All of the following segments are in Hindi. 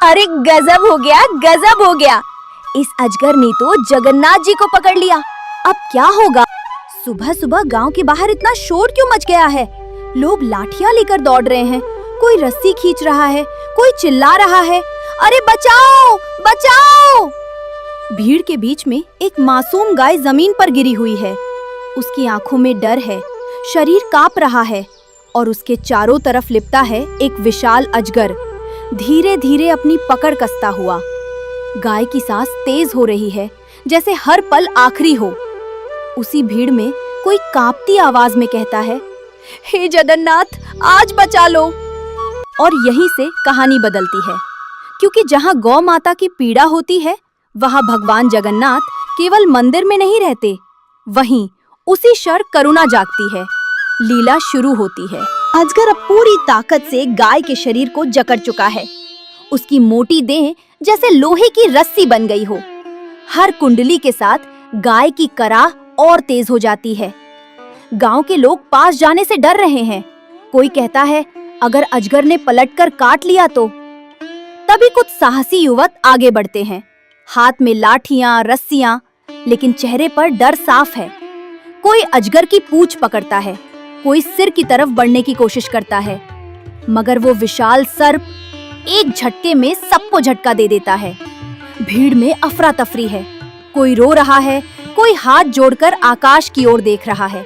अरे गजब हो गया, गजब हो गया। इस अजगर ने तो जगन्नाथ जी को पकड़ लिया। अब क्या होगा? सुबह सुबह गांव के बाहर इतना शोर क्यों मच गया है? लोग लाठियां लेकर दौड़ रहे हैं, कोई रस्सी खींच रहा है, कोई चिल्ला रहा है, अरे बचाओ बचाओ। भीड़ के बीच में एक मासूम गाय जमीन पर गिरी हुई है। उसकी आंखों में डर है, शरीर कांप रहा है और उसके चारों तरफ लिपटा है एक विशाल अजगर, धीरे धीरे अपनी पकड़ कसता हुआ। गाय की सांस तेज हो रही है, जैसे हर पल आखिरी हो। उसी भीड़ में कोई कांपती आवाज में कहता है, हे जगन्नाथ, आज बचा लो। और यहीं से कहानी बदलती है, क्योंकि जहाँ गौ माता की पीड़ा होती है, वहाँ भगवान जगन्नाथ केवल मंदिर में नहीं रहते, वहीं उसी क्षण करुणा जागती है, लीला शुरू होती है। अजगर अब पूरी ताकत से गाय के शरीर को जकड़ चुका है। उसकी मोटी देह जैसे लोहे की रस्सी बन गई हो। हर कुंडली के साथ गाय की कराह और तेज हो जाती है। गांव के लोग पास जाने से डर रहे हैं। कोई कहता है, अगर अजगर ने पलटकर काट लिया तो। तभी कुछ साहसी युवक आगे बढ़ते हैं, हाथ में लाठियां, रस्सियां, लेकिन चेहरे पर डर साफ है। कोई अजगर की पूंछ पकड़ता है, कोई सिर की तरफ बढ़ने की कोशिश करता है, मगर वो विशाल सर्प एक झटके में सबको झटका दे देता है। भीड़ में अफरा तफरी है, कोई रो रहा है, कोई हाथ जोड़कर आकाश की ओर देख रहा है।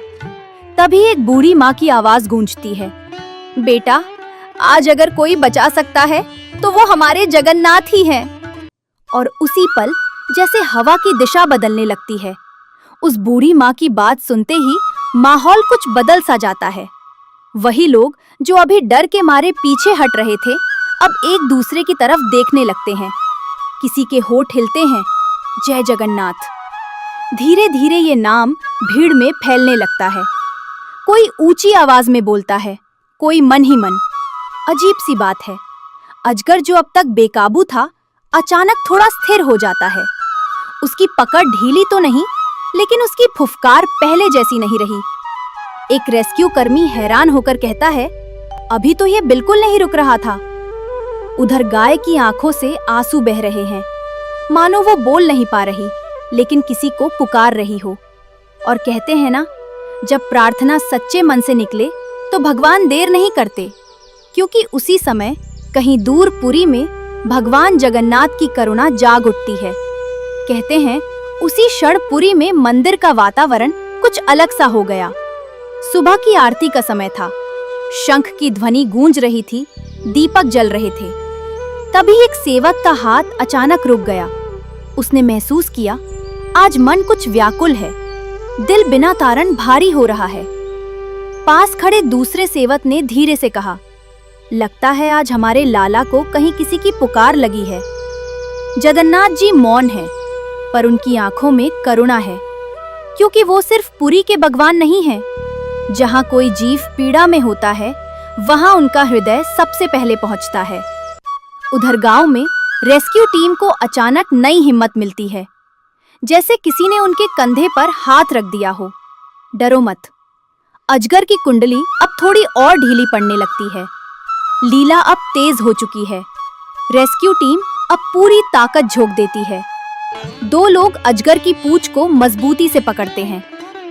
तभी एक बूढ़ी माँ की आवाज गूंजती है, बेटा, आज अगर कोई बचा सकता है तो वो हमारे जगन्नाथ ही हैं। और उसी पल जैसे हवा की दिशा बदलने लगती है। उस बूढ़ी माँ की बात सुनते ही माहौल कुछ बदल सा जाता है। वही लोग जो अभी डर के मारे पीछे हट रहे थे, अब एक दूसरे की तरफ देखने लगते हैं। किसी के होठ हिलते हैं, जय जगन्नाथ। धीरे धीरे ये नाम भीड़ में फैलने लगता है। कोई ऊंची आवाज में बोलता है, कोई मन ही मन। अजीब सी बात है, अजगर जो अब तक बेकाबू था, अचानक थोड़ा स्थिर हो जाता है। उसकी पकड़ ढीली तो नहीं, लेकिन उसकी फुफकार पहले जैसी नहीं रही। एक रेस्क्यू कर्मी हैरान होकर कहता है, अभी तो ये बिल्कुल नहीं रुक रहा था। उधर गाय की आंखों से आंसू बह रहे हैं, मानो वो बोल नहीं पा रही, लेकिन किसी को पुकार रही हो। और कहते हैं ना, जब प्रार्थना सच्चे मन से निकले तो भगवान देर नहीं करते, क्योंकि उसी समय कहीं दूर पुरी में भगवान जगन्नाथ की करुणा जाग उठती है। कहते हैं उसी क्षण पुरी में मंदिर का वातावरण कुछ अलग सा हो गया। सुबह की आरती का समय था, शंख की ध्वनि गूंज रही थी, दीपक जल रहे थे। तभी एक सेवक का हाथ अचानक रुक गया। उसने महसूस किया, आज मन कुछ व्याकुल है, दिल बिना कारण भारी हो रहा है। पास खड़े दूसरे सेवक ने धीरे से कहा, लगता है आज हमारे लाला को कहीं किसी की पुकार लगी है। जगन्नाथ जी मौन हैं, पर उनकी आंखों में करुणा है, क्योंकि वो सिर्फ पुरी के भगवान नहीं हैं। जहाँ कोई जीव पीड़ा में होता है, वहाँ उनका हृदय सबसे पहले पहुँचता है। उधर गांव में रेस्क्यू टीम को अचानक नई हिम्मत मिलती है, जैसे किसी ने उनके कंधे पर हाथ रख दिया हो। डरो मत। अजगर की कुंडली अब थोड़ी और ढीली पड़ने लगती है। लीला अब तेज हो चुकी है। रेस्क्यू टीम अब पूरी ताकत झोंक देती है। दो लोग अजगर की पूंछ को मजबूती से पकड़ते हैं।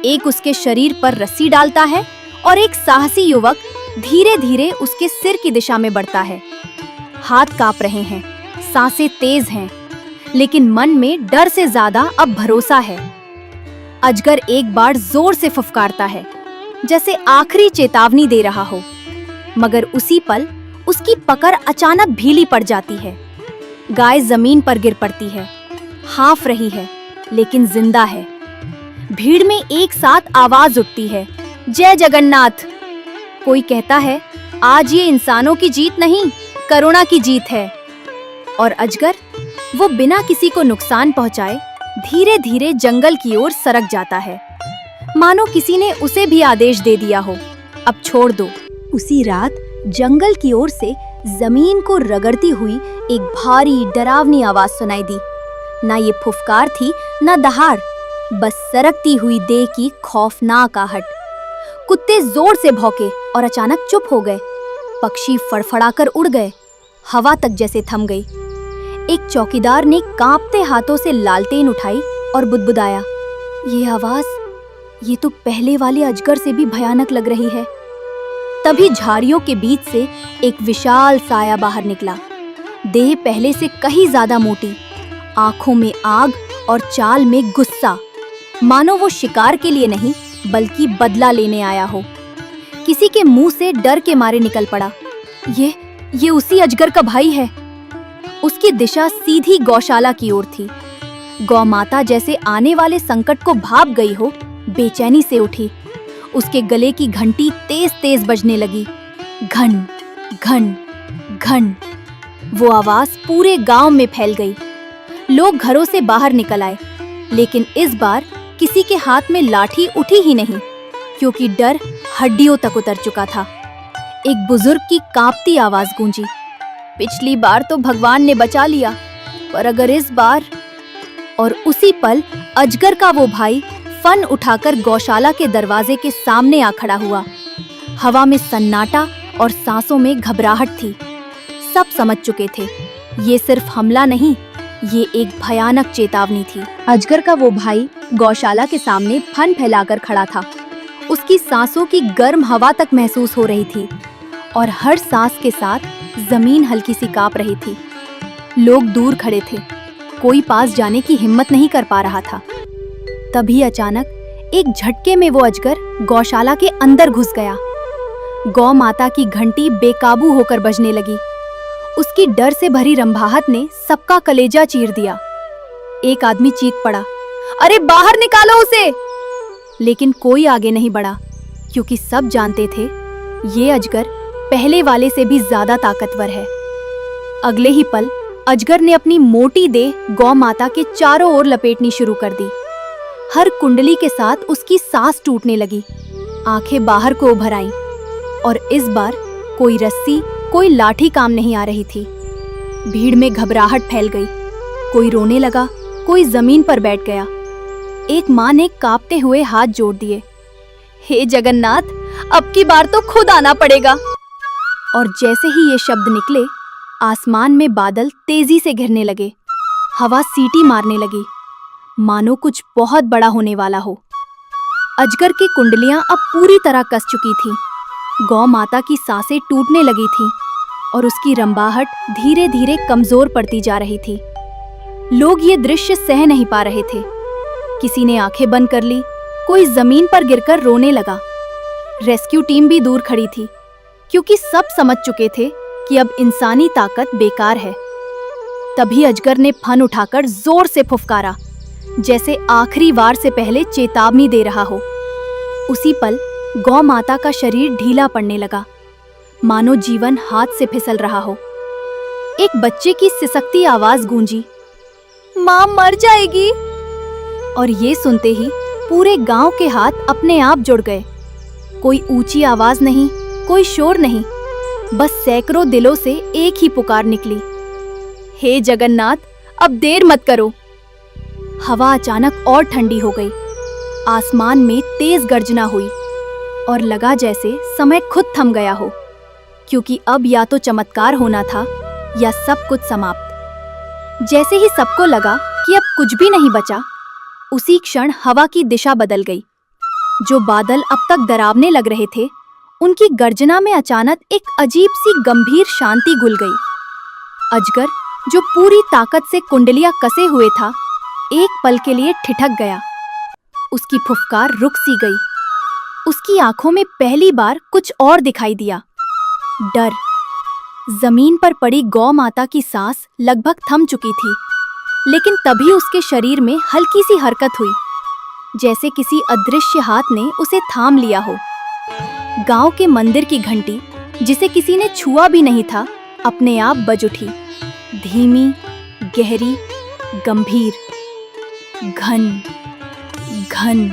एक उसके शरीर पर रस्सी डालता है और एक साहसी युवक धीरे धीरे उसके सिर की दिशा में बढ़ता है। हाथ कांप रहे हैं, सांसें तेज हैं, लेकिन मन में डर से ज्यादा अब भरोसा है। अजगर एक बार जोर से फुफकारता है, जैसे आखिरी चेतावनी दे रहा हो, मगर उसी पल उसकी पकड़ अचानक ढीली पड़ जाती है। गाय जमीन पर गिर पड़ती है, हाफ रही है, लेकिन जिंदा है। भीड़ में एक साथ आवाज उठती है, जय जगन्नाथ। कोई कहता है, आज ये इंसानों की जीत नहीं, करुणा की जीत है। और अजगर, वो बिना किसी को नुकसान पहुंचाए धीरे धीरे जंगल की ओर सरक जाता है, मानो किसी ने उसे भी आदेश दे दिया हो, अब छोड़ दो। उसी रात जंगल की ओर से जमीन को रगड़ती हुई एक भारी डरावनी आवाज सुनाई दी। ना ये फुफकार थी, ना दहाड़, बस सरकती हुई देह की खौफनाक आहट। कुत्ते जोर से भौंके और अचानक चुप हो गए। पक्षी फड़फड़ाकर उड़ गए, हवा तक जैसे थम गई। एक चौकीदार ने कांपते हाथों से लालटेन उठाई और बुदबुदाया, ये आवाज, ये तो पहले वाले अजगर से भी भयानक लग रही है। तभी झाड़ियों के बीच से एक विशाल साया बाहर निकला। देह पहले से कहीं ज्यादा मोटी, आंखों में आग और चाल में गुस्सा, मानो वो शिकार के लिए नहीं बल्कि बदला लेने आया हो। किसी के मुंह से डर के मारे निकल पड़ा, ये उसी अजगर का भाई है। उसकी दिशा सीधी गौशाला की ओर थी। गौ माता जैसे आने वाले संकट को भाप गई हो, बेचैनी से उठी। उसके गले की घंटी तेज तेज बजने लगी, घन घन घन। वो आवाज पूरे गांव में फैल गई। लोग घरों से बाहर निकल आए, लेकिन इस बार किसी के हाथ में लाठी उठी ही नहीं, क्योंकि डर हड्डियों तक उतर चुका था। एक बुजुर्ग की कांपती आवाज गूंजी, पिछली बार तो भगवान ने बचा लिया, पर अगर इस बार। और उसी पल अजगर का वो भाई फन उठाकर गौशाला के दरवाजे के सामने आ खड़ा हुआ। हवा में सन्नाटा और सांसों में घबराहट थी। सब समझ चुके थे, ये सिर्फ हमला नहीं, ये एक भयानक चेतावनी थी। अजगर का वो भाई गौशाला के सामने फन फैलाकर खड़ा था। उसकी सांसों की गर्म हवा तक महसूस हो रही थी और हर सांस के साथ जमीन हल्की सी कांप रही थी। लोग दूर खड़े थे, कोई पास जाने की हिम्मत नहीं कर पा रहा था। तभी अचानक एक झटके में वो अजगर गौशाला के अंदर घुस गया। गौ माता की घंटी बेकाबू होकर बजने लगी। उसकी डर से भरी रंभाहट ने सबका कलेजा चीर दिया। एक आदमी चीख पड़ा, अरे बाहर निकालो उसे! लेकिन कोई आगे नहीं बढ़ा, क्योंकि सब जानते थे ये अजगर पहले वाले से भी ज्यादा ताकतवर है। अगले ही पल अजगर ने अपनी मोटी देह गौ माता के चारों ओर लपेटनी शुरू कर दी। हर कुंडली के साथ उसकी सांस टूटने लगी, आंखें बाहर को उभर आईं, और इस बार कोई रस्सी, कोई लाठी काम नहीं आ रही थी। भीड़ में घबराहट फैल गई। कोई रोने लगा, कोई जमीन पर बैठ गया। एक माँ ने कांपते हुए हाथ जोड़ दिए, हे जगन्नाथ, अब की बार तो खुद आना पड़ेगा। और जैसे ही ये शब्द निकले, आसमान में बादल तेजी से घिरने लगे। हवा सीटी मारने लगी, मानो कुछ बहुत बड़ा होने वाला हो। अजगर की कुंडलियां अब पूरी तरह कस चुकी थीं। गौ माता की सांसें टूटने लगी थीं और उसकी रंबाहट धीरे धीरे कमजोर पड़ती जा रही थी। लोग ये दृश्य सह नहीं पा रहे थे। किसी ने आंखें बंद कर ली, कोई जमीन पर गिरकर रोने लगा। रेस्क्यू टीम भी दूर खड़ी थी, क्योंकि सब समझ चुके थे कि अब इंसानी ताकत बेकार है। तभी अजगर ने फन उठाकर जोर से फुफकारा, जैसे आखिरी वार से पहले चेतावनी दे रहा हो। उसी पल गौ माता का शरीर ढीला पड़ने लगा, मानो जीवन हाथ से फिसल रहा हो। एक बच्चे की सिसकती आवाज गूंजी, मां मर जाएगी। और ये सुनते ही पूरे गांव के हाथ अपने आप जुड़ गए। कोई ऊंची आवाज नहीं, कोई शोर नहीं, बस सैकड़ों दिलों से एक ही पुकार निकली, हे जगन्नाथ, अब देर मत करो। हवा अचानक और ठंडी हो गई। आसमान में तेज गर्जना हुई और लगा जैसे समय खुद थम गया हो, क्योंकि अब या तो चमत्कार होना था या सब कुछ समाप्त। जैसे ही सबको लगा कि अब कुछ भी नहीं बचा, उसी क्षण हवा की दिशा बदल गई। जो बादल अब तक डरावने लग रहे थे, उनकी गर्जना में अचानक एक अजीब सी गंभीर शांति घुल गई। अजगर, जो पूरी ताकत से कुंडलियां कसे हुए था, एक पल के लिए ठिठक गया। उसकी फुफकार रुक सी गई। उसकी आंखों में पहली बार कुछ और दिखाई दिया, डर। जमीन पर पड़ी गौ माता की सांस लगभग थम चुकी थी, लेकिन तभी उसके शरीर में हल्की सी हरकत हुई, जैसे किसी अदृश्य हाथ ने उसे थाम लिया हो। गांव के मंदिर की घंटी, जिसे किसी ने छुआ भी नहीं था, अपने आप बज उठी, धीमी, गहरी, गंभीर, घन घन।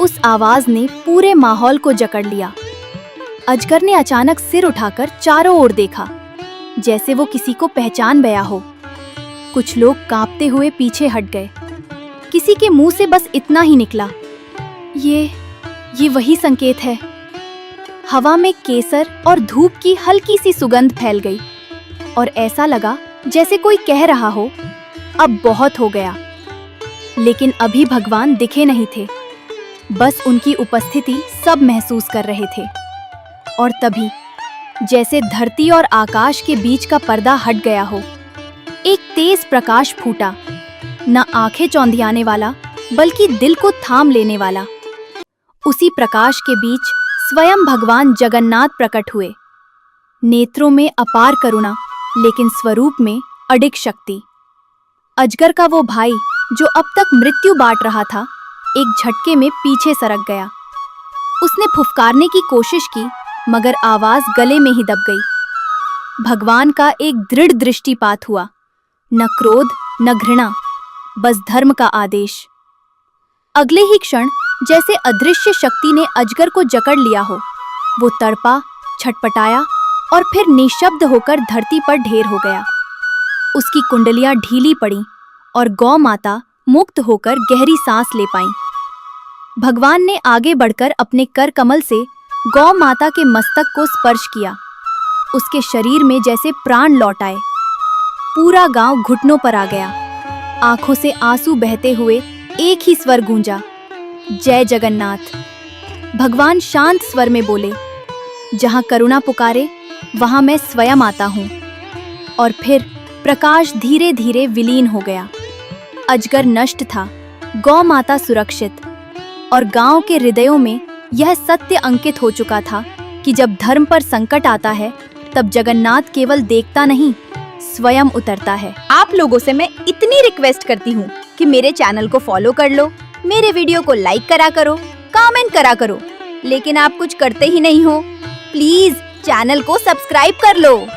उस आवाज ने पूरे माहौल को जकड़ लिया। अजगर ने अचानक सिर उठाकर चारों ओर देखा, जैसे वो किसी को पहचान गया हो। कुछ लोग कांपते हुए पीछे हट गए। किसी के मुंह से बस इतना ही निकला, ये वही संकेत है। हवा में केसर और धूप की हल्की सी सुगंध फैल गई और ऐसा लगा जैसे कोई कह रहा हो, अब बहुत हो गया। लेकिन अभी भगवान दिखे नहीं थे, बस उनकी उपस्थिति सब महसूस कर रहे थे। और तभी जैसे धरती और आकाश के बीच का पर्दा हट गया हो, एक तेज प्रकाश फूटा, न आंखें चौंधियाने वाला बल्कि दिल को थाम लेने वाला। उसी प्रकाश के बीच स्वयं भगवान जगन्नाथ प्रकट हुए, नेत्रों में अपार करुणा लेकिन स्वरूप में अडिग शक्ति। अजगर का वो भाई जो अब तक मृत्यु बाट रहा था, एक झटके में पीछे सरक गया। उसने फुफकारने की कोशिश की, मगर आवाज गले में ही दब गई। भगवान का एक दृढ़ दृष्टिपात हुआ, न क्रोध न घृणा, बस धर्म का आदेश। अगले ही क्षण जैसे अदृश्य शक्ति ने अजगर को जकड़ लिया हो। वो तड़पा, छटपटाया और फिर निशब्द होकर धरती पर ढेर हो गया। उसकी कुंडलियां ढीली पड़ी और गौ माता मुक्त होकर गहरी सांस ले पाईं। भगवान ने आगे बढ़कर अपने कर कमल से गौ माता के मस्तक को स्पर्श किया। उसके शरीर में जैसे प्राण लौट आए। पूरा गांव घुटनों पर आ गया। आंखों से आंसू बहते हुए एक ही स्वर गूंजा, जय जगन्नाथ। भगवान शांत स्वर में बोले, जहां करुणा पुकारे वहां मैं स्वयं आता हूं। और फिर प्रकाश धीरे धीरे विलीन हो गया। अजगर नष्ट था, गौ माता सुरक्षित, और गांव के हृदयों में यह सत्य अंकित हो चुका था कि जब धर्म पर संकट आता है, तब जगन्नाथ केवल देखता नहीं, स्वयं उतरता है। आप लोगों से मैं इतनी रिक्वेस्ट करती हूँ कि मेरे चैनल को फॉलो कर लो, मेरे वीडियो को लाइक करा करो, कमेंट करा करो, लेकिन आप कुछ करते ही नहीं हो। प्लीज चैनल को सब्सक्राइब कर लो।